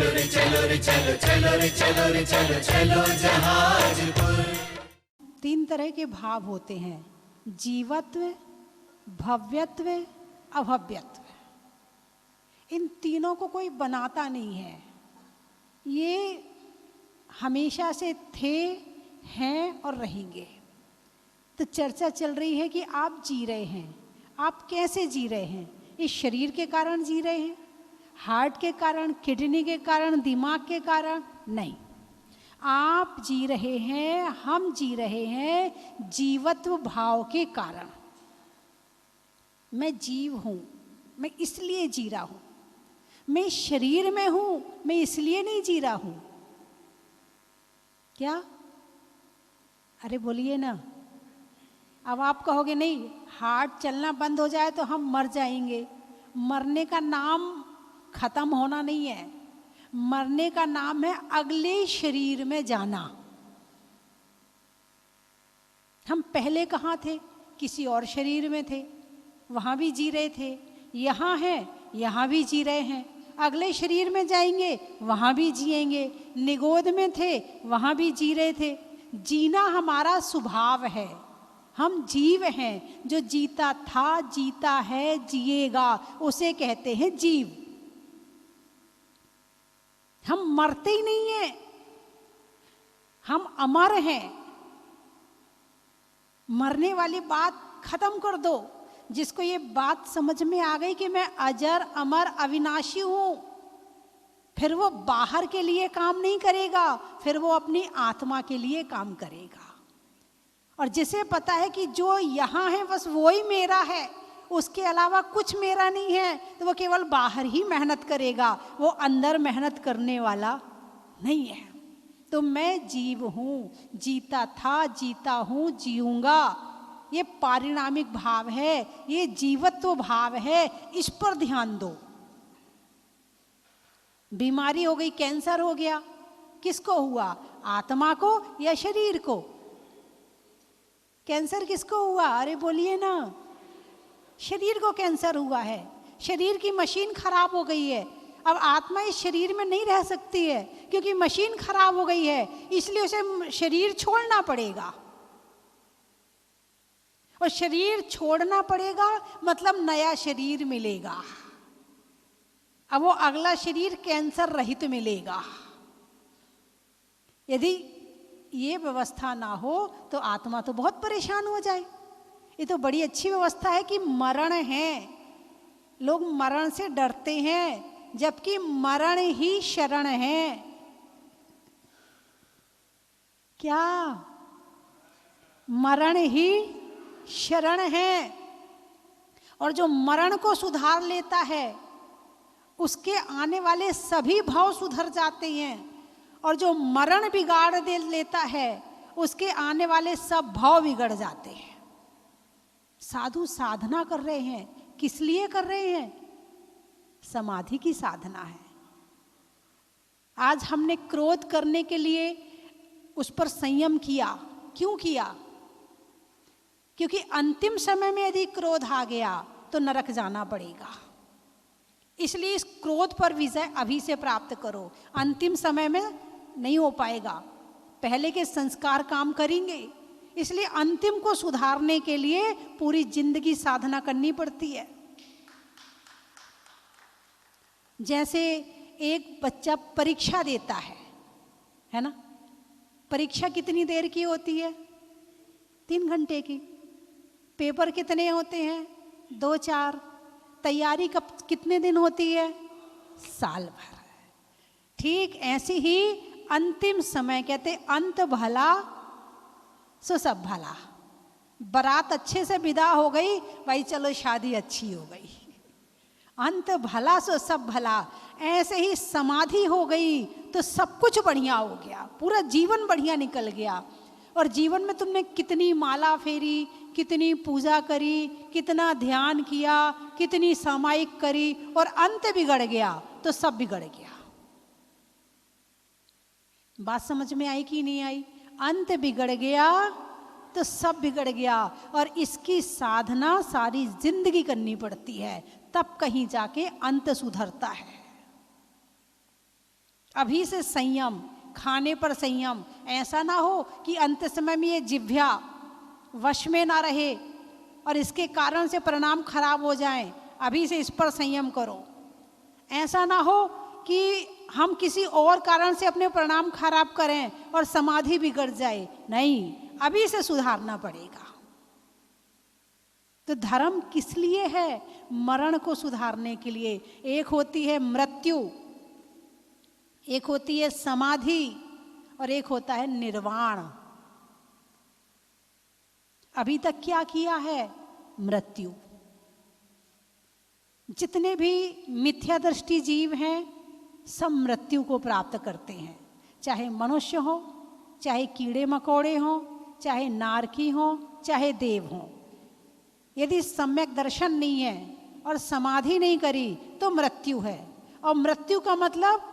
चलो रे चलो रे चलो चलो रे चलो रे चलो चलो जहाजपुर। 3 तरह के भाव होते हैं, जीवत्व, भव्यत्व, अभव्यत्व। इन तीनों को कोई बनाता नहीं है, ये हमेशा से थे, हैं और रहेंगे। तो चर्चा चल रही है कि आप जी रहे हैं, आप कैसे जी रहे हैं? इस शरीर के कारण जी रहे हैं, हार्ट के कारण, किडनी के कारण, दिमाग के कारण? नहीं, आप जी रहे हैं, हम जी रहे हैं जीवत्व भाव के कारण। मैं जीव हूं, मैं इसलिए जी रहा हूं। मैं शरीर में हूं, मैं इसलिए नहीं जी रहा हूं। क्या? अरे बोलिए ना। अब आप कहोगे नहीं, हार्ट चलना बंद हो जाए तो हम मर जाएंगे। मरने का नाम खत्म होना नहीं है, मरने का नाम है अगले शरीर में जाना। हम पहले कहाँ थे? किसी और शरीर में थे, वहाँ भी जी रहे थे। यहाँ हैं, यहाँ भी जी रहे हैं। अगले शरीर में जाएंगे, वहाँ भी जिएंगे। निगोद में थे, वहाँ भी जी रहे थे। जीना हमारा स्वभाव है। हम जीव हैं, जो जीता था, जीता है, जिएगा, उसे कहते हैं जीव। हम मरते ही नहीं हैं, हम अमर हैं। मरने वाली बात खत्म कर दो। जिसको ये बात समझ में आ गई कि मैं अजर, अमर, अविनाशी हूं, फिर वो बाहर के लिए काम नहीं करेगा, फिर वो अपनी आत्मा के लिए काम करेगा। और जिसे पता है कि जो यहाँ है बस वो ही मेरा है, उसके अलावा कुछ मेरा नहीं है, तो वो केवल बाहर ही मेहनत करेगा, वो अंदर मेहनत करने वाला नहीं है। तो मैं जीव हूँ, जीता था, जीता हूँ, जीऊंगा। ये पारिणामिक भाव है, ये जीवत्व भाव है। इस पर ध्यान दो। बीमारी हो गई, कैंसर हो गया, किसको हुआ? आत्मा को या शरीर को? कैंसर किसको हुआ? अरे बोलिए ना। शरीर को कैंसर हुआ है। शरीर की मशीन खराब हो गई है। अब आत्मा इस शरीर में नहीं रह सकती है, क्योंकि मशीन खराब हो गई है, इसलिए उसे शरीर छोड़ना पड़ेगा। और शरीर छोड़ना पड़ेगा मतलब नया शरीर मिलेगा। अब वो अगला शरीर कैंसर रहित मिलेगा। यदि ये व्यवस्था ना हो तो आत्मा तो बहुत परेशान हो जाए। ये तो बड़ी अच्छी व्यवस्था है कि मरण है। लोग मरण से डरते हैं, जबकि मरण ही शरण है। क्या? मरण ही शरण है। और जो मरण को सुधार लेता है, उसके आने वाले सभी भाव सुधर जाते हैं। और जो मरण बिगाड़ दे लेता है, उसके आने वाले सब भाव बिगड़ जाते हैं। साधु साधना कर रहे हैं, किस लिए कर रहे हैं? समाधि की साधना है। आज हमने क्रोध करने के लिए उस पर संयम किया। क्यों किया? क्योंकि अंतिम समय में यदि क्रोध आ गया तो नरक जाना पड़ेगा। इसलिए इस क्रोध पर विजय अभी से प्राप्त करो। अंतिम समय में नहीं हो पाएगा, पहले के संस्कार काम करेंगे। इसलिए अंतिम को सुधारने के लिए पूरी जिंदगी साधना करनी पड़ती है। जैसे एक बच्चा परीक्षा देता है ना? परीक्षा कितनी देर की होती है? 3 घंटे की। पेपर कितने होते हैं? 2-4। तैयारी कब कितने दिन होती है? साल भर। ठीक ऐसे ही अंतिम समय, कहते अंत भला सो सब भला। बारात अच्छे से विदा हो गई, भाई चलो शादी अच्छी हो गई। अंत भला सो सब भला। ऐसे ही समाधि हो गई तो सब कुछ बढ़िया हो गया, पूरा जीवन बढ़िया निकल गया। और जीवन में तुमने कितनी माला फेरी, कितनी पूजा करी, कितना ध्यान किया, कितनी सामायिक करी, और अंत बिगड़ गया तो सब बिगड़ गया। बात समझ में आई कि नहीं आई? अंत बिगड़ गया तो सब बिगड़ गया। और इसकी साधना सारी जिंदगी करनी पड़ती है, तब कहीं जाके अंत सुधरता है। अभी से संयम, खाने पर संयम। ऐसा ना हो कि अंत समय में ये जिह्वा वश में ना रहे और इसके कारण से परिणाम खराब हो जाएं। अभी से इस पर संयम करो। ऐसा ना हो कि हम किसी और कारण से अपने परिणाम खराब करें और समाधि बिगड़ जाए। नहीं, अभी से सुधारना पड़ेगा। तो धर्म किस लिए है? मरण को सुधारने के लिए। एक होती है मृत्यु, एक होती है समाधि और एक होता है निर्वाण। अभी तक क्या किया है? मृत्यु। जितने भी मिथ्या दृष्टि जीव हैं सब मृत्यु को प्राप्त करते हैं, चाहे मनुष्य हो, चाहे कीड़े मकोड़े हों, चाहे नारकी हो, चाहे देव हो। यदि सम्यक दर्शन नहीं है और समाधि नहीं करी तो मृत्यु है। और मृत्यु का मतलब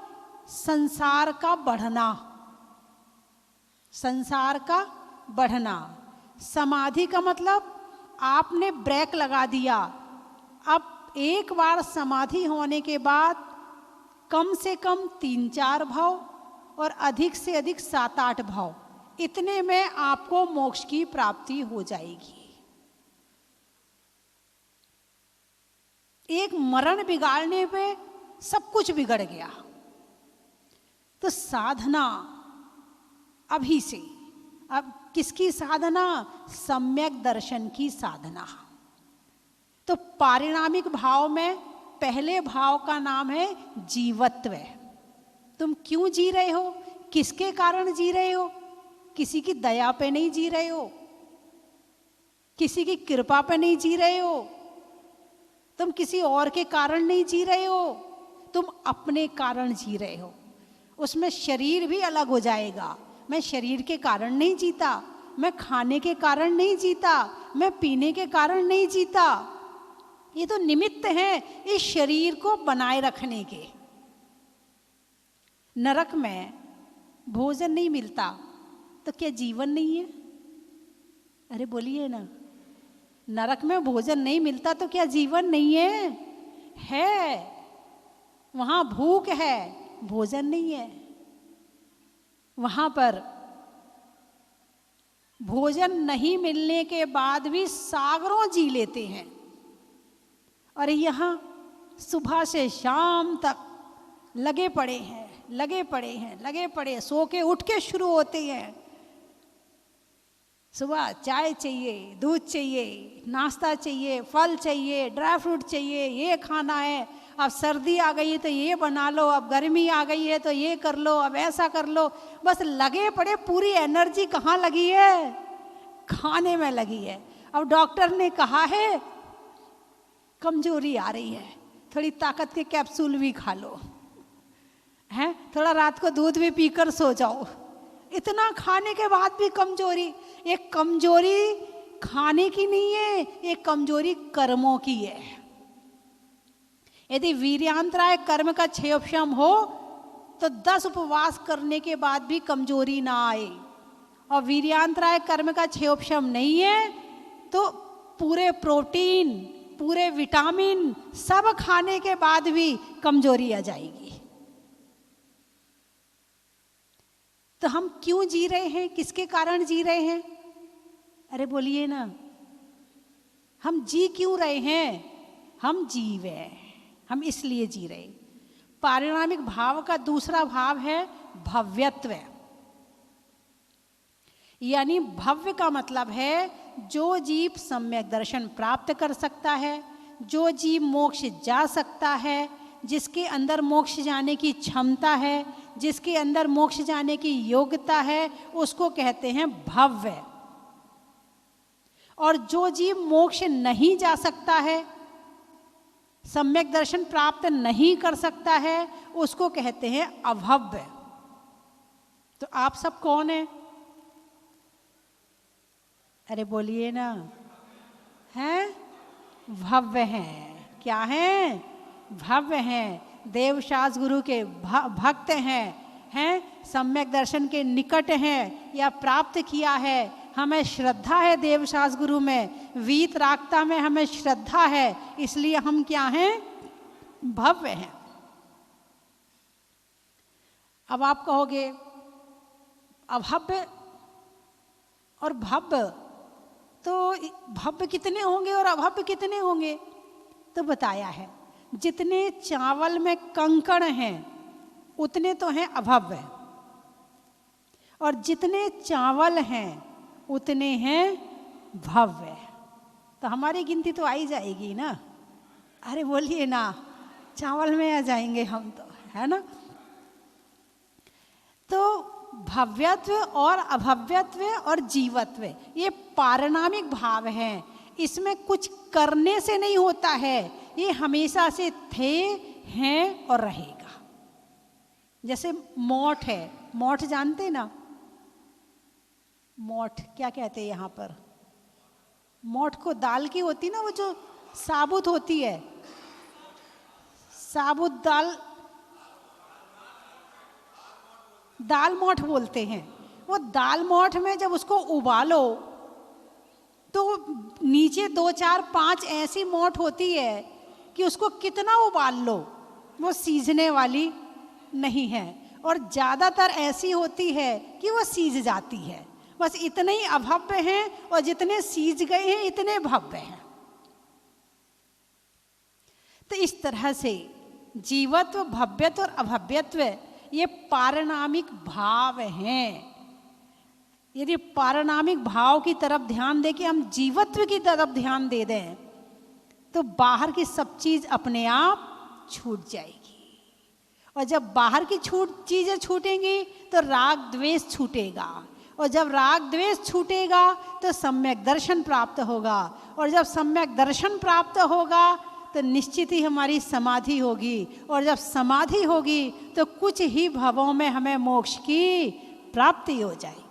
संसार का बढ़ना, संसार का बढ़ना। समाधि का मतलब आपने ब्रेक लगा दिया। अब एक बार समाधि होने के बाद कम से कम 3-4 भाव और अधिक से अधिक 7-8 भाव, इतने में आपको मोक्ष की प्राप्ति हो जाएगी। एक मरण बिगाड़ने पे सब कुछ बिगड़ गया। तो साधना अभी से। अब किसकी साधना? सम्यक दर्शन की साधना। तो पारिणामिक भाव में पहले भाव का नाम है जीवत्व। तुम क्यों जी रहे हो? किसके कारण जी रहे हो? किसी की दया पे नहीं जी रहे हो, किसी की कृपा पे नहीं जी रहे हो, तुम किसी और के कारण नहीं जी रहे हो, तुम अपने कारण जी रहे हो। उसमें शरीर भी अलग हो जाएगा। मैं शरीर के कारण नहीं जीता, मैं खाने के कारण नहीं जीता, मैं पीने के कारण नहीं जीता। ये तो निमित्त हैं इस शरीर को बनाए रखने के। नरक में भोजन नहीं मिलता तो क्या जीवन नहीं है? अरे बोलिए ना, नरक में भोजन नहीं मिलता तो क्या जीवन नहीं है? है। वहां भूख है, भोजन नहीं है। वहां पर भोजन नहीं मिलने के बाद भी सागरों जी लेते हैं। और यहाँ सुबह से शाम तक लगे पड़े हैं, लगे पड़े हैं, लगे पड़े, सो के उठ के शुरू होते हैं। सुबह चाय चाहिए, दूध चाहिए, नाश्ता चाहिए, फल चाहिए, ड्राई फ्रूट चाहिए, ये खाना है। अब सर्दी आ गई है तो ये बना लो, अब गर्मी आ गई है तो ये कर लो, अब ऐसा कर लो। बस लगे पड़े। पूरी एनर्जी कहाँ लगी है? खाने में लगी है। अब डॉक्टर ने कहा है कमजोरी आ रही है, थोड़ी ताकत के कैप्सूल भी खा लो, हैं, थोड़ा रात को दूध भी पीकर सो जाओ। इतना खाने के बाद भी कमजोरी। ये कमजोरी खाने की नहीं है, ये कमजोरी कर्मों की है। यदि वीर्यांतराय कर्म का क्षयोपशम हो तो 10 उपवास करने के बाद भी कमजोरी ना आए, और वीर्यांतराय कर्म का क्षयोपशम नहीं है तो पूरे प्रोटीन, पूरे विटामिन सब खाने के बाद भी कमजोरी आ जाएगी। तो हम क्यों जी रहे हैं? किसके कारण जी रहे हैं? अरे बोलिए ना, हम जी क्यों रहे हैं? हम जीव हैं, हम इसलिए जी रहे। पारिणामिक भाव का दूसरा भाव है भव्यत्व। यानी भव्य का मतलब है जो जीव सम्यक दर्शन प्राप्त कर सकता है, जो जीव मोक्ष जा सकता है, जिसके अंदर मोक्ष जाने की क्षमता है, जिसके अंदर मोक्ष जाने की योग्यता है, उसको कहते हैं भव्य। और जो जीव मोक्ष नहीं जा सकता है, सम्यक दर्शन प्राप्त नहीं कर सकता है, उसको कहते हैं अभव्य। तो आप सब कौन है? अरे बोलिए ना, हैं? भव्य हैं। क्या हैं? भव्य हैं। देवशास गुरु के भक्त हैं, सम्यक दर्शन के निकट हैं या प्राप्त किया है। हमें श्रद्धा है देवशास गुरु में, वीत रागता में हमें श्रद्धा है, इसलिए हम क्या हैं? भव्य हैं। अब आप कहोगे अभव्य और भव्य, तो भव्य कितने होंगे और अभव्य कितने होंगे? तो बताया है, जितने चावल में कंकड़ हैं उतने तो हैं अभव्य, और जितने चावल हैं उतने हैं भव्य। तो हमारी गिनती तो आई जाएगी ना, अरे बोलिए ना, चावल में आ जाएंगे हम तो, है ना। तो भव्यत्व और अभव्यत्व और जीवत्व ये पारिणामिक भाव हैं, इसमें कुछ करने से नहीं होता है, ये हमेशा से थे, हैं और रहेगा। जैसे मोठ है, मोठ जानते ना, मोठ क्या कहते हैं यहाँ पर? मोठ को दाल की होती ना, वो जो साबुत होती है, साबुत दाल, दाल मोठ बोलते हैं। वो दाल मोठ में जब उसको उबालो तो नीचे 2 4 5 ऐसी मोठ होती है कि उसको कितना उबाल लो वो सीजने वाली नहीं है, और ज़्यादातर ऐसी होती है कि वो सीज जाती है। बस इतने ही अभव्य हैं, और जितने सीज गए हैं इतने भव्य हैं। तो इस तरह से जीवत्व, भव्यत्व और अभव्यत्व ये पारिणामिक भाव हैं। यदि पारिणामिक भाव की तरफ ध्यान दे के हम जीवत्व की तरफ ध्यान दे दें तो बाहर की सब चीज अपने आप छूट जाएगी, और जब बाहर की चीजें छूटेंगी तो राग द्वेष छूटेगा, और जब राग द्वेष छूटेगा तो सम्यक दर्शन प्राप्त होगा, और जब सम्यक दर्शन प्राप्त होगा तो निश्चित ही हमारी समाधि होगी, और जब समाधि होगी तो कुछ ही भवों में हमें मोक्ष की प्राप्ति हो जाएगी।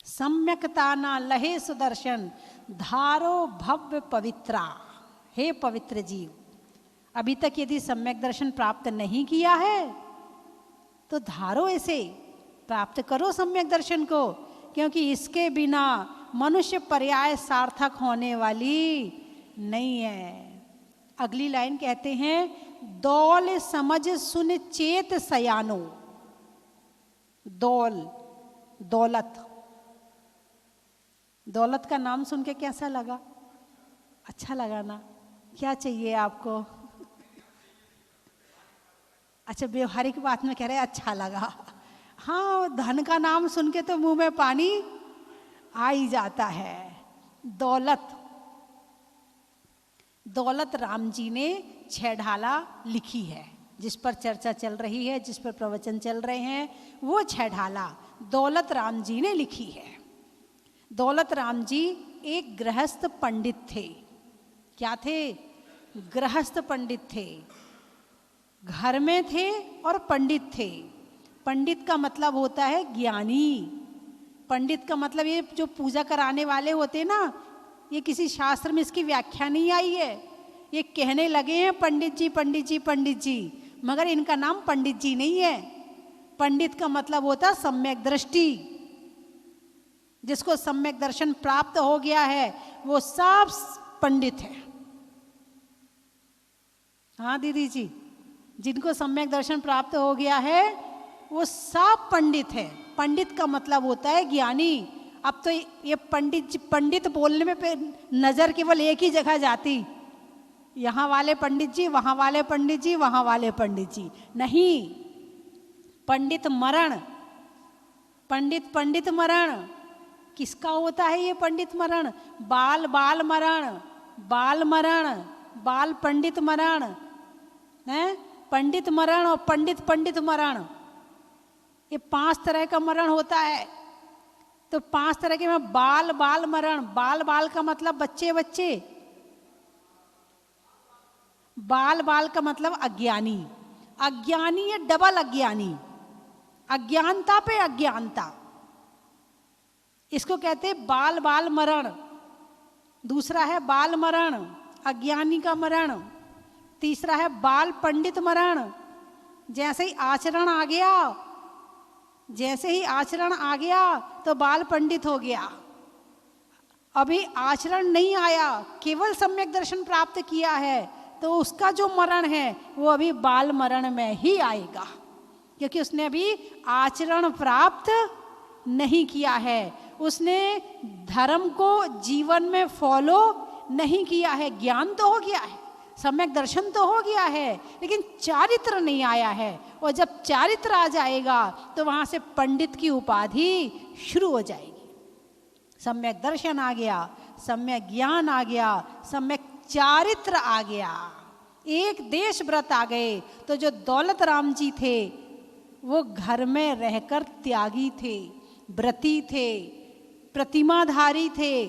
सम्यकता ना लहे सुदर्शन धारो भव्य पवित्रा। हे पवित्र जीव, अभी तक यदि सम्यक दर्शन प्राप्त नहीं किया है तो धारो ऐसे प्राप्त करो सम्यक दर्शन को, क्योंकि इसके बिना मनुष्य पर्याय सार्थक होने वाली नहीं है। अगली लाइन कहते हैं, दौल समझ सुन चेत सयानो। दौल, दौलत, दौलत का नाम सुन के कैसा लगा? अच्छा लगा ना? क्या चाहिए आपको? अच्छा, व्यवहारिक बात में कह रहे अच्छा लगा। हाँ, धन का नाम सुन के तो मुंह में पानी आ ही जाता है। दौलत, दौलत राम जी ने 6 ढाला लिखी है, जिस पर चर्चा चल रही है, जिस पर प्रवचन चल रहे हैं, वो 6 ढाला दौलत राम जी ने लिखी है। दौलत राम जी एक गृहस्थ पंडित थे। क्या थे? गृहस्थ पंडित थे, घर में थे और पंडित थे। पंडित का मतलब होता है ज्ञानी। पंडित का मतलब ये जो पूजा कराने वाले होते हैं ना, ये किसी शास्त्र में इसकी व्याख्या नहीं आई है, ये कहने लगे हैं पंडित जी पंडित जी पंडित जी, मगर इनका नाम पंडित जी नहीं है। पंडित का मतलब होता सम्यक दृष्टि। जिसको सम्यक दर्शन प्राप्त हो गया है वो सब पंडित है। हाँ दीदी जी, जिनको सम्यक दर्शन प्राप्त हो गया है वो सब पंडित है। पंडित का मतलब होता है ज्ञानी। अब तो ये पंडित बोलने में नजर केवल एक ही जगह जाती, यहाँ वाले पंडित जी, वहाँ वाले पंडित जी, वहाँ वाले पंडित जी नहीं। पंडित मरण, पंडित पंडित मरण किसका होता है? ये पंडित मरण, बाल बाल मरण, बाल मरण, बाल पंडित मरण है। पंडित मरण और पंडित पंडित मरण, ये 5 तरह का मरण होता है। तो 5 तरह के में बाल बाल मरण, बाल बाल का मतलब बच्चे बच्चे, बाल बाल का मतलब अज्ञानी। अज्ञानी है डबल अज्ञानी, अज्ञानता पे अज्ञानता, इसको कहते हैं बाल बाल मरण। दूसरा है बाल मरण, अज्ञानी का मरण। तीसरा है बाल पंडित मरण, जैसे ही आचरण आ गया, जैसे ही आचरण आ गया तो बाल पंडित हो गया। अभी आचरण नहीं आया, केवल सम्यक दर्शन प्राप्त किया है, तो उसका जो मरण है वो अभी बाल मरण में ही आएगा, क्योंकि उसने अभी आचरण प्राप्त नहीं किया है, उसने धर्म को जीवन में फॉलो नहीं किया है। ज्ञान तो हो गया है, सम्यक दर्शन तो हो गया है, लेकिन चारित्र नहीं आया है। और जब चारित्र आ जाएगा तो वहाँ से पंडित की उपाधि शुरू हो जाएगी। सम्यक दर्शन आ गया, सम्यक ज्ञान आ गया, सम्यक चारित्र आ गया, एक देश व्रत आ गए। तो जो दौलत राम जी थे वो घर में रहकर त्यागी थे, व्रती थे, प्रतिमाधारी थे,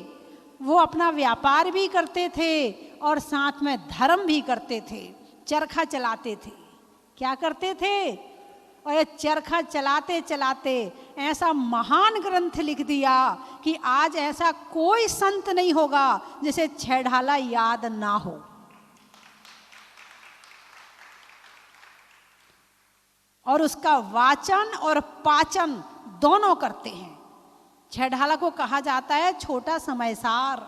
वो अपना व्यापार भी करते थे और साथ में धर्म भी करते थे, चरखा चलाते थे। क्या करते थे? और ये चरखा चलाते चलाते ऐसा महान ग्रंथ लिख दिया कि आज ऐसा कोई संत नहीं होगा जिसे छह ढाला याद ना हो। और उसका वाचन और पाचन दोनों करते हैं। छह ढाला को कहा जाता है छोटा समयसार।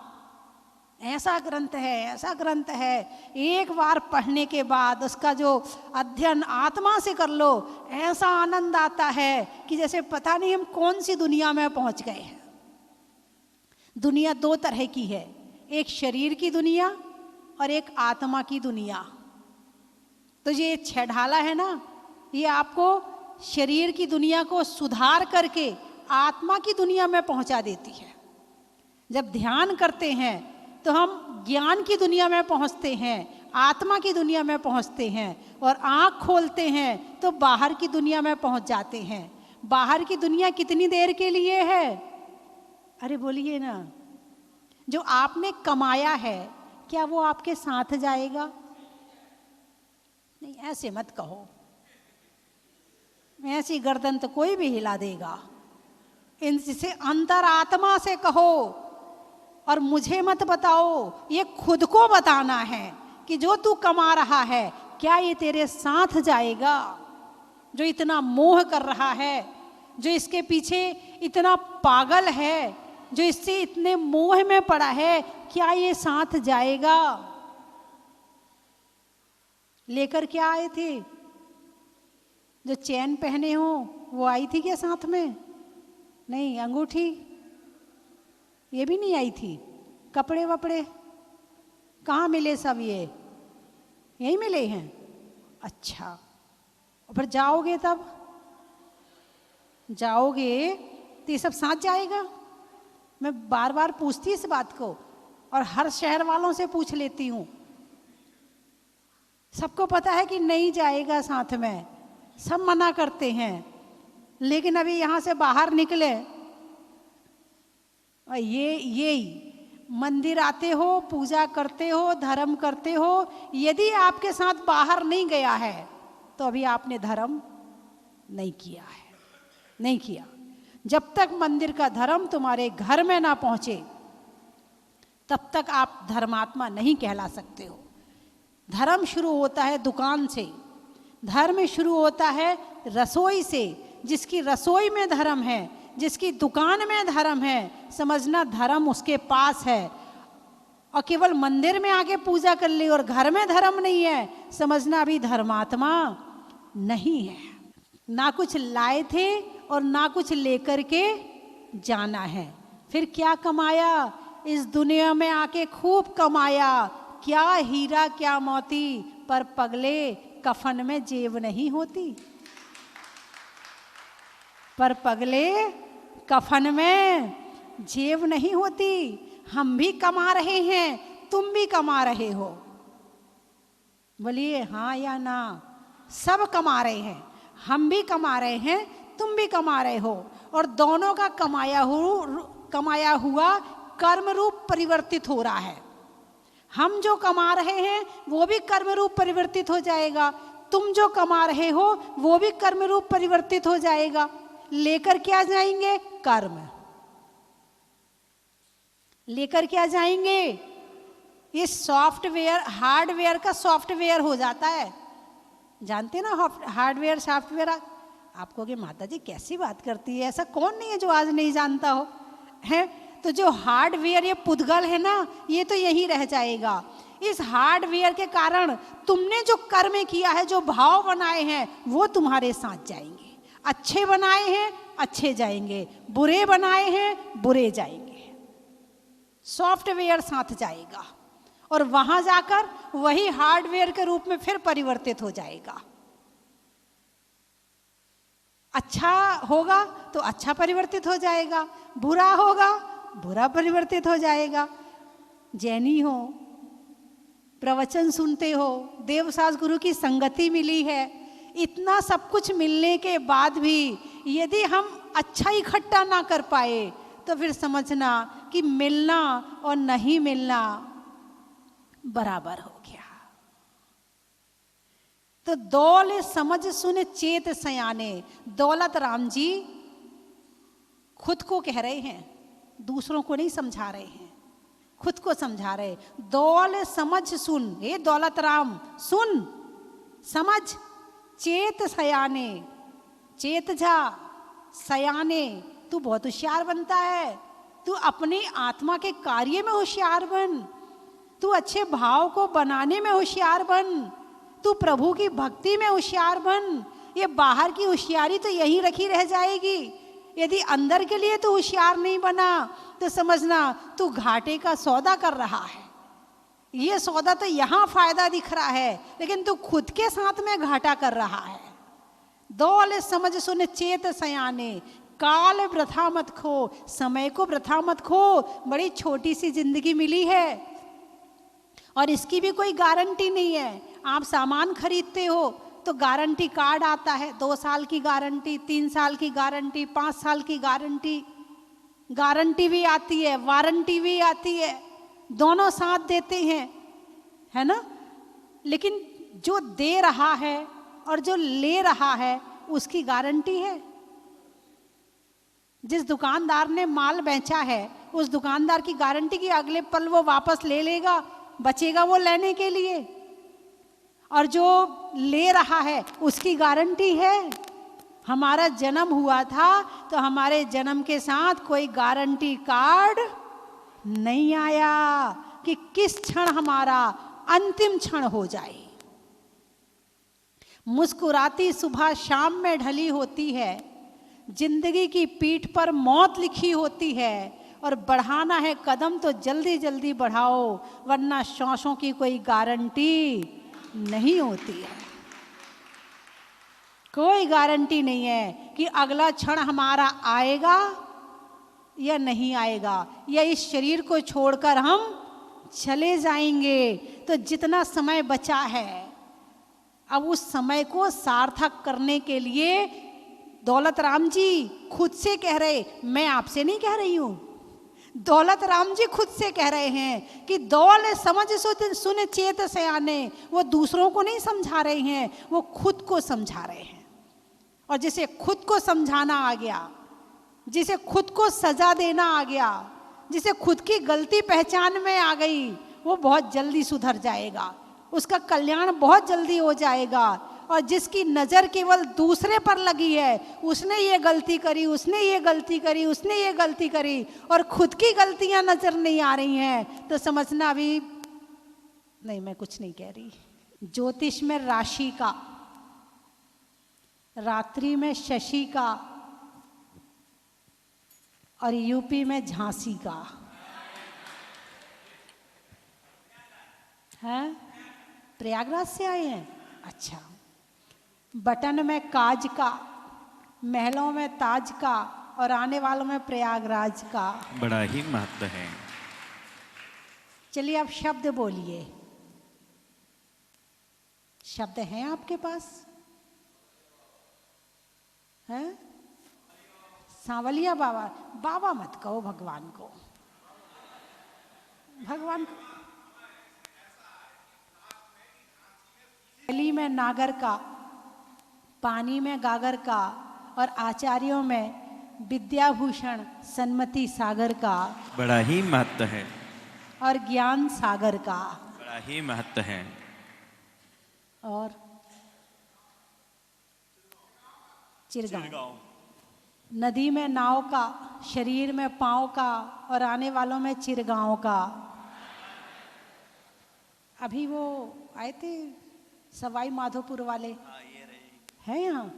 ऐसा ग्रंथ है, ऐसा ग्रंथ है, एक बार पढ़ने के बाद उसका जो अध्ययन आत्मा से कर लो, ऐसा आनंद आता है कि जैसे पता नहीं हम कौन सी दुनिया में पहुंच गए हैं। दुनिया दो तरह की है, एक शरीर की दुनिया और एक आत्मा की दुनिया। तो ये छह ढाला है ना, ये आपको शरीर की दुनिया को सुधार करके आत्मा की दुनिया में पहुंचा देती है। जब ध्यान करते हैं तो हम ज्ञान की दुनिया में पहुंचते हैं, आत्मा की दुनिया में पहुंचते हैं, और आँख खोलते हैं तो बाहर की दुनिया में पहुंच जाते हैं। बाहर की दुनिया कितनी देर के लिए है? अरे बोलिए ना, जो आपने कमाया है क्या वो आपके साथ जाएगा? नहीं, ऐसे मत कहो, ऐसी गर्दन तो कोई भी हिला देगा। इनसे अंतरात्मा से कहो और मुझे मत बताओ, ये खुद को बताना है कि जो तू कमा रहा है क्या ये तेरे साथ जाएगा? जो इतना मोह कर रहा है, जो इसके पीछे इतना पागल है, जो इससे इतने मोह में पड़ा है, क्या ये साथ जाएगा? लेकर क्या आए थे? जो चैन पहने हो वो आई थी क्या साथ में? नहीं। अंगूठी ये भी नहीं आई थी। कपड़े वपड़े कहाँ मिले? सब ये यही मिले हैं। अच्छा, और फिर जाओगे, तब जाओगे तो ये सब साथ जाएगा? मैं बार बार पूछती इस बात को और हर शहर वालों से पूछ लेती हूँ। सबको पता है कि नहीं जाएगा साथ में, सब मना करते हैं, लेकिन अभी यहाँ से बाहर निकले और यही मंदिर आते हो, पूजा करते हो, धर्म करते हो, यदि आपके साथ बाहर नहीं गया है तो अभी आपने धर्म नहीं किया है, नहीं किया। जब तक मंदिर का धर्म तुम्हारे घर में ना पहुंचे तब तक आप धर्मात्मा नहीं कहला सकते हो। धर्म शुरू होता है दुकान से, धर्म शुरू होता है रसोई से। जिसकी रसोई में धर्म है, जिसकी दुकान में धर्म है, समझना धर्म उसके पास है। और केवल मंदिर में आके पूजा कर ली और घर में धर्म नहीं है, समझना अभी धर्मात्मा नहीं है। ना कुछ लाए थे और ना कुछ लेकर के जाना है। फिर क्या कमाया? इस दुनिया में आके खूब कमाया, क्या हीरा क्या मोती, पर पगले कफन में जेब नहीं होती। पर पगले कफन में जेब नहीं होती। हम भी कमा रहे हैं, तुम भी कमा रहे हो। बोलिए हाँ या ना? सब कमा रहे हैं, हम भी कमा रहे हैं, तुम भी कमा रहे हो। और दोनों का कमाया हुआ कर्म रूप परिवर्तित हो रहा है। हम जो कमा रहे हैं वो भी कर्म रूप परिवर्तित हो जाएगा, तुम जो कमा रहे हो वो भी कर्म रूप परिवर्तित हो जाएगा। लेकर क्या जाएंगे? कर्म। लेकर क्या जाएंगे? ये सॉफ्टवेयर, हार्डवेयर का सॉफ्टवेयर हो जाता है। जानते ना हार्डवेयर सॉफ्टवेयर? आप कहोगे माता जी कैसी बात करती है, ऐसा कौन नहीं है जो आज नहीं जानता हो, है? तो जो हार्डवेयर ये पुद्गल है ना, ये तो यहीं रह जाएगा। इस हार्डवेयर के कारण तुमने जो कर्म किया है, जो भाव बनाए हैं, वो तुम्हारे साथ जाएंगे। अच्छे बनाए हैं अच्छे जाएंगे, बुरे बनाए हैं बुरे जाएंगे। सॉफ्टवेयर साथ जाएगा और वहां जाकर वही हार्डवेयर के रूप में फिर परिवर्तित हो जाएगा। अच्छा होगा तो अच्छा परिवर्तित हो जाएगा, बुरा होगा बुरा परिवर्तित हो जाएगा। जैनी हो, प्रवचन सुनते हो, देवसास गुरु की संगति मिली है, इतना सब कुछ मिलने के बाद भी यदि हम अच्छा इकट्ठा ना कर पाए तो फिर समझना कि मिलना और नहीं मिलना बराबर हो गया। तो दौल समझ सुन चेत सयाने, दौलत राम जी खुद को कह रहे हैं, दूसरों को नहीं समझा रहे हैं, खुद को समझा रहे। दौल समझ सुन, हे दौलत राम सुन समझ, चेत सयाने, चेत जा सयाने, तू बहुत होशियार बनता है, तू अपनी आत्मा के कार्य में होशियार बन, तू अच्छे भाव को बनाने में होशियार बन, तू प्रभु की भक्ति में होशियार बन। ये बाहर की होशियारी तो यहीं रखी रह जाएगी। यदि अंदर के लिए तू होशियार नहीं बना तो समझना तू घाटे का सौदा कर रहा है। ये सौदा तो यहाँ फायदा दिख रहा है, लेकिन तू खुद के साथ में घाटा कर रहा है। दौल समझ सुन चेत सयाने, काल वृथा मत खो, समय को वृथा मत खो। बड़ी छोटी सी जिंदगी मिली है और इसकी भी कोई गारंटी नहीं है। आप सामान खरीदते हो तो गारंटी कार्ड आता है, 2 साल की गारंटी, 3 साल की गारंटी, 5 साल की गारंटी, गारंटी भी आती है, वारंटी भी आती है, दोनों साथ देते हैं, है ना। लेकिन जो दे रहा है और जो ले रहा है उसकी गारंटी है। जिस दुकानदार ने माल बेचा है उस दुकानदार की गारंटी की अगले पल वो वापस ले लेगा, बचेगा वो लेने के लिए। और जो ले रहा है उसकी गारंटी है। हमारा जन्म हुआ था तो हमारे जन्म के साथ कोई गारंटी कार्ड नहीं आया कि किस क्षण हमारा अंतिम क्षण हो जाए। मुस्कुराती सुबह शाम में ढली होती है, जिंदगी की पीठ पर मौत लिखी होती है, और बढ़ाना है कदम तो जल्दी जल्दी बढ़ाओ, वरना सांसों की कोई गारंटी नहीं होती है। कोई गारंटी नहीं है कि अगला क्षण हमारा आएगा या नहीं आएगा, या इस शरीर को छोड़कर हम चले जाएंगे। तो जितना समय बचा है अब उस समय को सार्थक करने के लिए दौलत राम जी खुद से कह रहे, मैं आपसे नहीं कह रही हूं, दौलत राम जी खुद से कह रहे हैं कि दौल समझ सुन चेत सयाने। वो दूसरों को नहीं समझा रहे हैं, वो खुद को समझा रहे हैं। और जिसे खुद को समझाना आ गया, जिसे खुद को सजा देना आ गया, जिसे खुद की गलती पहचान में आ गई, वो बहुत जल्दी सुधर जाएगा, उसका कल्याण बहुत जल्दी हो जाएगा। और जिसकी नज़र केवल दूसरे पर लगी है, उसने ये गलती करी, उसने ये गलती करी, उसने ये गलती करी, और खुद की गलतियां नजर नहीं आ रही हैं, तो समझना अभी नहीं, मैं कुछ नहीं कह रही। ज्योतिष में राशि का, रात्रि में शशि का, और यूपी में झांसी का है। प्रयागराज से आए हैं, अच्छा। बटन में काज का, महलों में ताज का, और आने वालों में प्रयागराज का। बड़ा ही महत्व है। चलिए आप शब्द बोलिए। शब्द हैं आपके पास? हैं? सांवलिया बाबा, बाबा मत कहो भगवान को, भगवान को। गली में नागर का, पानी में गागर का, और आचार्यों में विद्याभूषण सन्मति सागर का। बड़ा ही महत्व है। और ज्ञान सागर का। बड़ा ही महत्व है। और चिरगांव। नदी में नाव का, शरीर में पाँव का और आने वालों में चिरगांव का। अभी वो आए थे सवाई माधोपुर वाले, है यहाँ।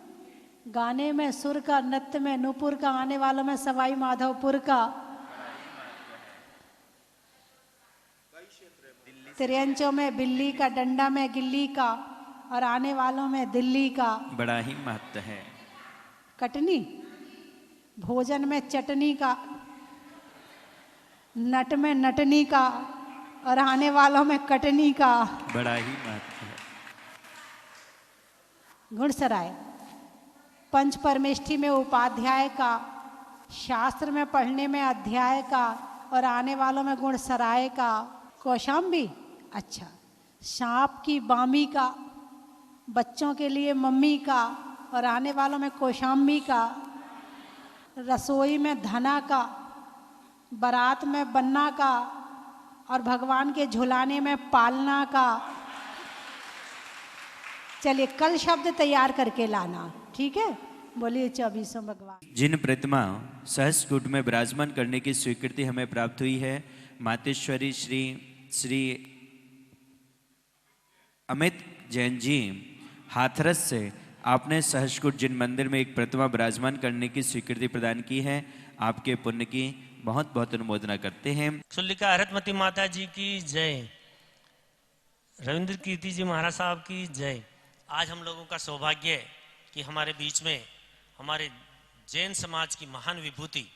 गाने में सुर का, नृत्य में नूपुर का, आने वालों में सवाई माधोपुर का। त्रियंचों में बिल्ली का, डंडा में गिल्ली का और आने वालों में दिल्ली का। बड़ा ही महत्व है। कटनी, भोजन में चटनी का, नट में नटनी का और आने वालों में कटनी का। बड़ा ही महत्व है। गुणसराय, पंच परमेष्ठी में उपाध्याय का, शास्त्र में पढ़ने में अध्याय का और आने वालों में गुणसराय का। कौशाम्बी, अच्छा, सांप की बामी का, बच्चों के लिए मम्मी का और आने वालों में कौशाम्बी का। रसोई में धना का, बारात में बन्ना का और भगवान के झुलाने में पालना का। चलिए कल शब्द तैयार करके लाना, ठीक है। बोलिए 24 भगवान। जिन प्रतिमा सहस्रकूट में विराजमान करने की स्वीकृति हमें प्राप्त हुई है, मातेश्वरी श्री अमित जैन जी हाथरस से आपने सहस्रकूट जिन मंदिर में एक प्रतिमा विराजमान करने की स्वीकृति प्रदान की है, आपके पुण्य की बहुत बहुत अनुमोदना करते हैं। सुल्लिका हरतमती माता जी की जय, रविंद्र कीर्ति जी महाराज साहब की जय। आज हम लोगों का सौभाग्य है कि हमारे बीच में हमारे जैन समाज की महान विभूति,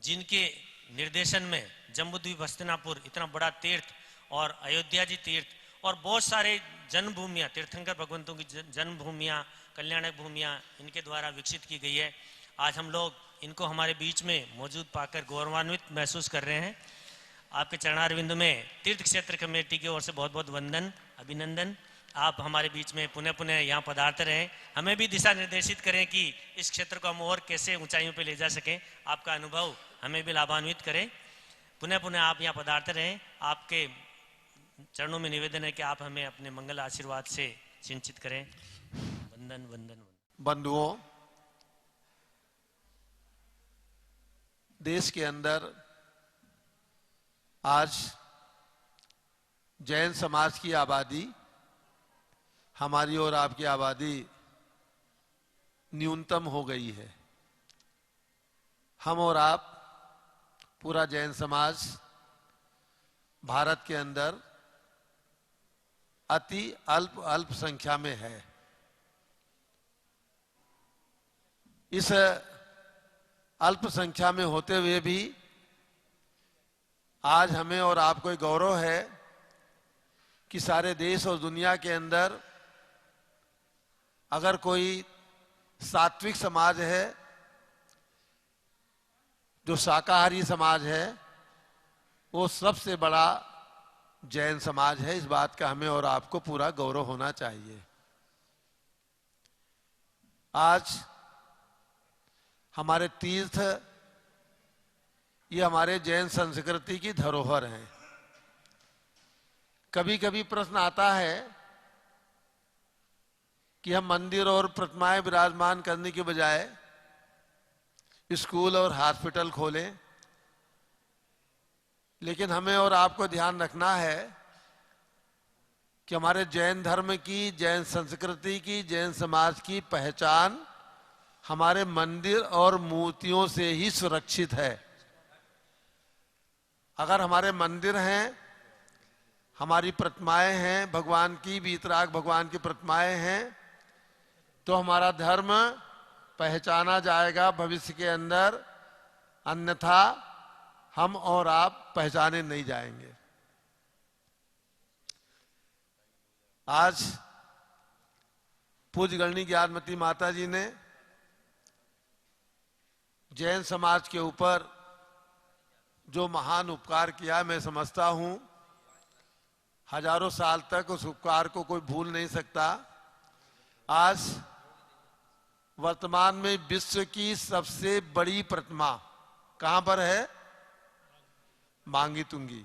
जिनके निर्देशन में जम्बूद्वीप हस्तिनापुर इतना बड़ा तीर्थ और अयोध्या जी तीर्थ और बहुत सारे जन्मभूमियाँ, तीर्थंकर भगवंतों की जन्मभूमियाँ, कल्याणक भूमियाँ इनके द्वारा विकसित की गई है। आज हम लोग इनको हमारे बीच में मौजूद पाकर गौरवान्वित महसूस कर रहे हैं। आपके चरणारविंद में तीर्थ क्षेत्र कमेटी की ओर से बहुत बहुत वंदन, अभिनंदन। आप हमारे बीच में पुनः पुनः यहाँ पधारते रहें, हमें भी दिशा निर्देशित करें कि इस क्षेत्र को हम और कैसे ऊंचाइयों पे ले जा सकें। आपका अनुभव हमें भी लाभान्वित करें। पुनः पुनः आप यहाँ पधारते रहें। आपके चरणों में निवेदन है कि आप हमें अपने मंगल आशीर्वाद से सिंचित करें। वंदन वंदन। बंधुओं, देश के अंदर आज जैन समाज की आबादी, हमारी और आपकी आबादी न्यूनतम हो गई है। हम और आप, पूरा जैन समाज भारत के अंदर अति अल्प संख्या में है। इस अल्प संख्या में होते हुए भी आज हमें और आपको एक गौरव है कि सारे देश और दुनिया के अंदर अगर कोई सात्विक समाज है, जो शाकाहारी समाज है, वो सबसे बड़ा जैन समाज है। इस बात का हमें और आपको पूरा गौरव होना चाहिए। आज हमारे तीर्थ, ये हमारे जैन संस्कृति की धरोहर हैं। कभी कभी प्रश्न आता है कि हम मंदिर और प्रतिमाएं विराजमान करने के बजाय स्कूल और हॉस्पिटल खोलें, लेकिन हमें और आपको ध्यान रखना है कि हमारे जैन धर्म की, जैन संस्कृति की, जैन समाज की पहचान हमारे मंदिर और मूर्तियों से ही सुरक्षित है। अगर हमारे मंदिर हैं, हमारी प्रतिमाएं हैं, भगवान की, वीतराग भगवान की प्रतिमाएं हैं, तो हमारा धर्म पहचाना जाएगा भविष्य के अंदर। अन्यथा हम और आप पहचाने नहीं जाएंगे। आज पूज्य गणनी ज्ञानमती माता जी ने जैन समाज के ऊपर जो महान उपकार किया, मैं समझता हूं हजारों साल तक उस उपकार को कोई भूल नहीं सकता। आज वर्तमान में विश्व की सबसे बड़ी प्रतिमा कहां पर है? मांगी तुंगी।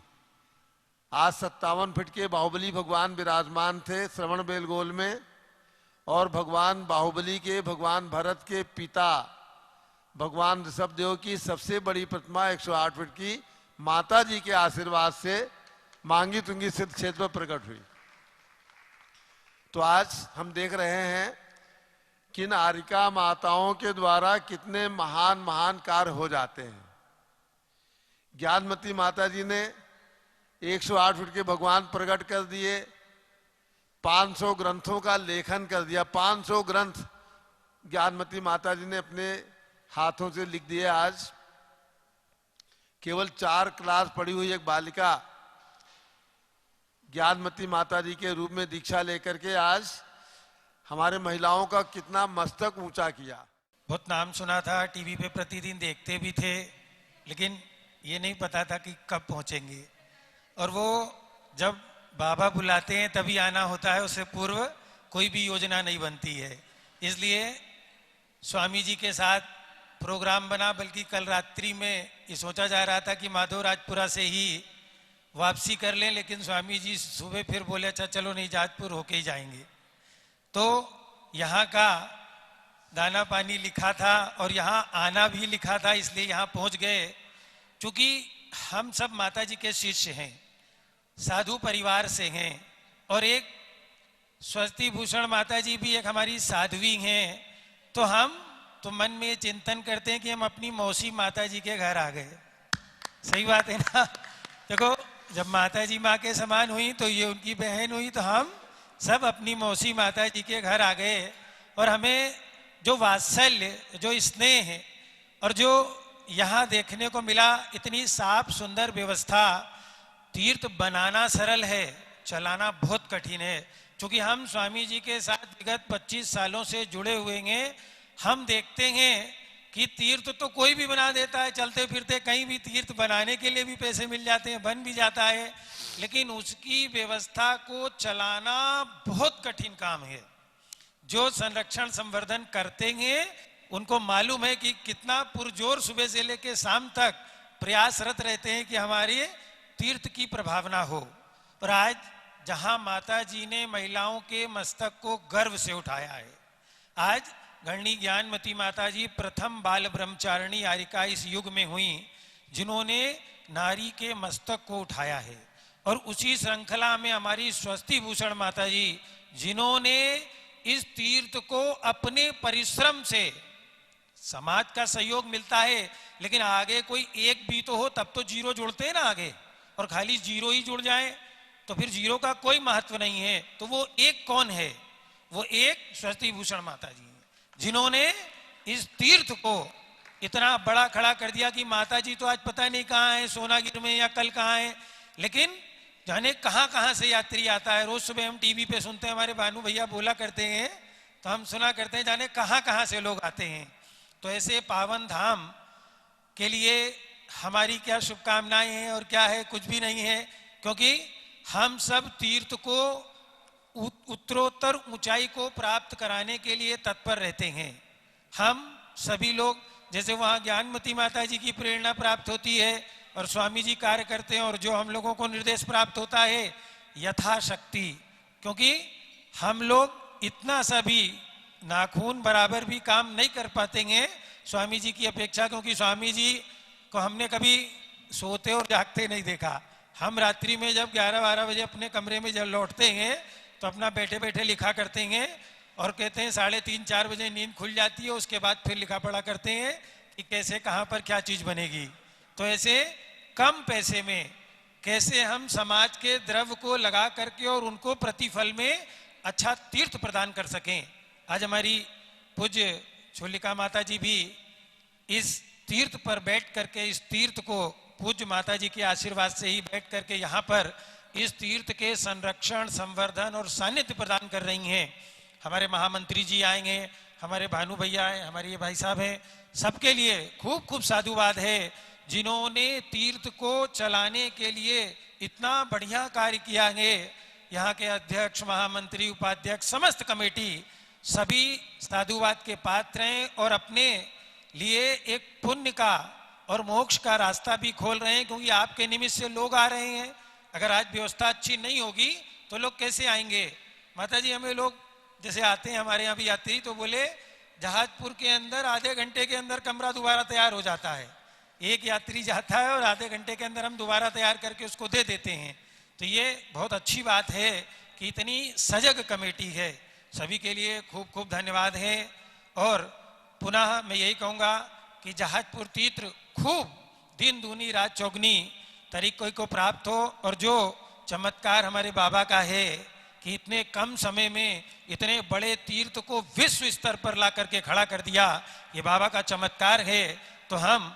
आज 57 फीट के बाहुबली भगवान विराजमान थे श्रवण बेलगोल में, और भगवान बाहुबली के, भगवान भरत के पिता भगवान ऋषभदेव की सबसे बड़ी प्रतिमा 108 फीट की माता जी के आशीर्वाद से मांगी तुंगी सिद्ध क्षेत्र पर प्रकट हुई। तो आज हम देख रहे हैं कि नारिका माताओं के द्वारा कितने महान महान कार्य हो जाते हैं। ज्ञानमती माता जी ने 108 फीट के भगवान प्रकट कर दिए, 500 ग्रंथों का लेखन कर दिया। 500 ग्रंथ ज्ञानमती माता जी ने अपने हाथों से लिख दिए। आज केवल 4 क्लास पढ़ी हुई एक बालिका ज्ञानमती माता जी के रूप में दीक्षा लेकर के आज हमारे महिलाओं का कितना मस्तक ऊंचा किया। बहुत नाम सुना था, टीवी पे प्रतिदिन देखते भी थे, लेकिन ये नहीं पता था कि कब पहुंचेंगे। और वो जब बाबा बुलाते हैं तभी आना होता है, उससे पूर्व कोई भी योजना नहीं बनती है। इसलिए स्वामी जी के साथ प्रोग्राम बना, बल्कि कल रात्रि में ये सोचा जा रहा था कि माधवराजपुरा से ही वापसी कर लें, लेकिन स्वामी जी सुबह फिर बोले अच्छा चलो नहीं, जाजपुर होके ही जाएंगे। तो यहाँ का दाना पानी लिखा था और यहाँ आना भी लिखा था, इसलिए यहाँ पहुँच गए। चूँकि हम सब माता जी के शिष्य हैं, साधु परिवार से हैं, और एक स्वस्ति भूषण माता जी भी एक हमारी साध्वी हैं, तो हम तो मन में चिंतन करते हैं कि हम अपनी मौसी माता जी के घर आ गए। सही बात है ना। देखो, जब माता जी माँ के समान हुई तो ये उनकी बहन हुई, तो हम सब अपनी मौसी माता जी के घर आ गए। और हमें जो वात्सल्य, जो स्नेह है, और जो यहाँ देखने को मिला, इतनी साफ सुंदर व्यवस्था। तीर्थ बनाना सरल है, चलाना बहुत कठिन है। क्योंकि हम स्वामी जी के साथ विगत 25 सालों से जुड़े हुए हैं, हम देखते हैं कि तीर्थ तो कोई भी बना देता है, चलते फिरते कहीं भी तीर्थ बनाने के लिए भी पैसे मिल जाते हैं, बन भी जाता है, लेकिन उसकी व्यवस्था को चलाना बहुत कठिन काम है। जो संरक्षण संवर्धन करते हैं उनको मालूम है कि कितना पुरजोर सुबह से लेकर शाम तक प्रयासरत रहते हैं कि हमारे तीर्थ की प्रभावना हो। और आज जहां माता जी ने महिलाओं के मस्तक को गर्व से उठाया है, आज गणनी ज्ञानमती माता जी प्रथम बाल ब्रह्मचारिणी आरिका इस युग में हुई जिन्होंने नारी के मस्तक को उठाया है। और उसी श्रृंखला में हमारी स्वस्ति भूषण माता जी, जिन्होंने इस तीर्थ को अपने परिश्रम से, समाज का सहयोग मिलता है लेकिन आगे कोई एक भी तो हो, तब तो जीरो जुड़ते हैं ना आगे, और खाली जीरो ही जुड़ जाए तो फिर जीरो का कोई महत्व नहीं है। तो वो एक कौन है? वो एक स्वस्ति भूषण माता जी हैं, जिन्होंने इस तीर्थ को इतना बड़ा खड़ा कर दिया कि माता जी तो आज पता नहीं कहाँ है, सोनागिर में या कल कहाँ है, लेकिन जाने कहाँ कहाँ से यात्री आता है। रोज सुबह हम टीवी पे सुनते हैं, हमारे भानु भैया बोला करते हैं, तो हम सुना करते हैं जाने कहाँ कहाँ से लोग आते हैं। तो ऐसे पावन धाम के लिए हमारी क्या शुभकामनाएं हैं और क्या है? कुछ भी नहीं है, क्योंकि हम सब तीर्थ को उत्तरोत्तर ऊंचाई को प्राप्त कराने के लिए तत्पर रहते हैं। हम सभी लोग, जैसे वहाँ ज्ञानमती माता जी की प्रेरणा प्राप्त होती है और स्वामी जी कार्य करते हैं, और जो हम लोगों को निर्देश प्राप्त होता है यथाशक्ति, क्योंकि हम लोग इतना सा भी नाखून बराबर भी काम नहीं कर पाते हैं स्वामी जी की अपेक्षा, क्योंकि स्वामी जी को हमने कभी सोते और जागते नहीं देखा। हम रात्रि में जब 11-12 बजे अपने कमरे में जब लौटते हैं तो अपना बैठे बैठे लिखा करते हैं, और कहते हैं 3:30-4 बजे नींद खुल जाती है, उसके बाद फिर लिखा पढ़ा करते हैं कि कैसे कहाँ पर क्या चीज़ बनेगी। तो ऐसे कम पैसे में कैसे हम समाज के द्रव्य को लगा करके और उनको प्रतिफल में अच्छा तीर्थ प्रदान कर सकें। आज हमारी पूज्य छोलिका माता जी भी इस तीर्थ पर बैठ करके, इस तीर्थ को पूज्य माता जी के आशीर्वाद से ही बैठ करके यहाँ पर इस तीर्थ के संरक्षण, संवर्धन और सानिध्य प्रदान कर रही हैं। हमारे महामंत्री जी आएंगे, हमारे भानु भैया हैं, हमारे ये भाई साहब हैं, सबके लिए खूब खूब साधुवाद है, जिन्होंने तीर्थ को चलाने के लिए इतना बढ़िया कार्य किया है। यहाँ के अध्यक्ष, महामंत्री, उपाध्यक्ष, समस्त कमेटी सभी साधुवाद के पात्र हैं और अपने लिए एक पुण्य का और मोक्ष का रास्ता भी खोल रहे हैं, क्योंकि आपके निमित्त से लोग आ रहे हैं। अगर आज व्यवस्था अच्छी नहीं होगी तो लोग कैसे आएंगे? माता जी, हमें लोग जैसे आते हैं हमारे यहाँ भी यात्री, तो बोले जहाजपुर के अंदर आधे घंटे के अंदर कमरा दोबारा तैयार हो जाता है। एक यात्री जाता है और आधे घंटे के अंदर हम दोबारा तैयार करके उसको दे देते हैं। तो ये बहुत अच्छी बात है कि इतनी सजग कमेटी है। सभी के लिए खूब खूब धन्यवाद है। और पुनः मैं यही कहूँगा कि जहाजपुर तीर्थ खूब दिन दूनी रात चौगनी तरीकों को प्राप्त हो। और जो चमत्कार हमारे बाबा का है कि इतने कम समय में इतने बड़े तीर्थ को विश्व स्तर पर ला करके खड़ा कर दिया, ये बाबा का चमत्कार है। तो हम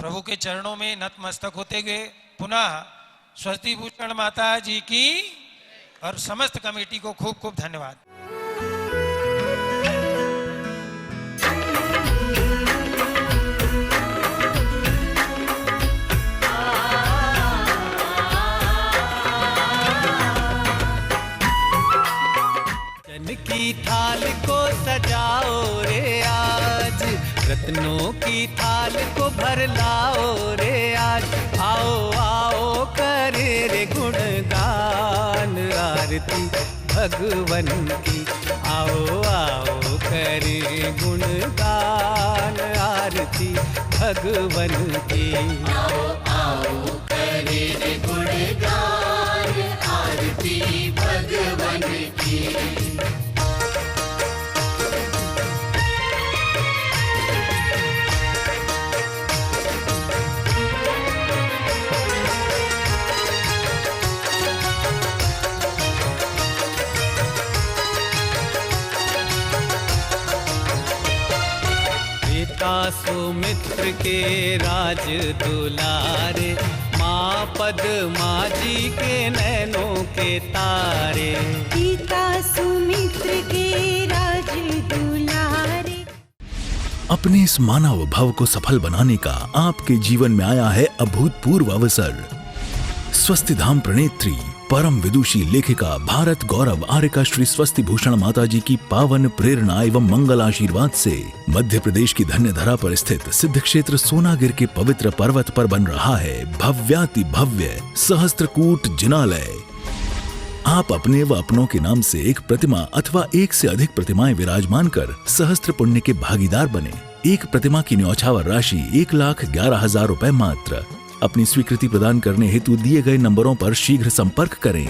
प्रभु के चरणों में नतमस्तक होते हुए पुनः स्वस्ति भूषण माता जी की और समस्त कमेटी को खूब खूब धन्यवाद। की थाल को सजाओ रे आज, रत्नों की थाल को भर लाओ रे आज। आओ आओ करे रे गुणगान आरती भगवन की। आओ आओ करे गुणगान आरती भगवन की। आओ आओ करे रे गुणगान आरती भगवन की। सुमित्र के राज दुलारे, माँ पद्मा जी के नैनों के तारे। पिता सुमित्र के राज दुलारे। अपने इस मानव भव को सफल बनाने का आपके जीवन में आया है अभूतपूर्व अवसर। स्वस्ति धाम प्रणेत्री परम विदुषी लेखिका भारत गौरव आर्यका श्री स्वस्ति भूषण माता जी की पावन प्रेरणा एवं मंगल आशीर्वाद से मध्य प्रदेश की धन्य धरा पर स्थित सिद्ध क्षेत्र सोनागिर के पवित्र पर्वत पर बन रहा है भव्याति भव्य सहस्त्रकूट जिनालय। आप अपने व अपनों के नाम से एक प्रतिमा अथवा एक से अधिक प्रतिमाएं विराजमान कर सहस्त्र पुण्य के भागीदार बने। एक प्रतिमा की न्यौछावर राशि 1,11,000 रुपए मात्र। अपनी स्वीकृति प्रदान करने हेतु दिए गए नंबरों पर शीघ्र संपर्क करें।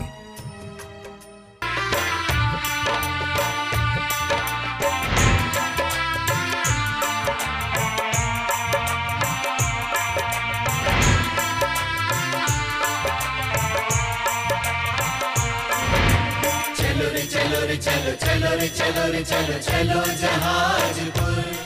चलो रे चलो रे चलो चलो रे चलो रे चलो चलो जहाजपुर।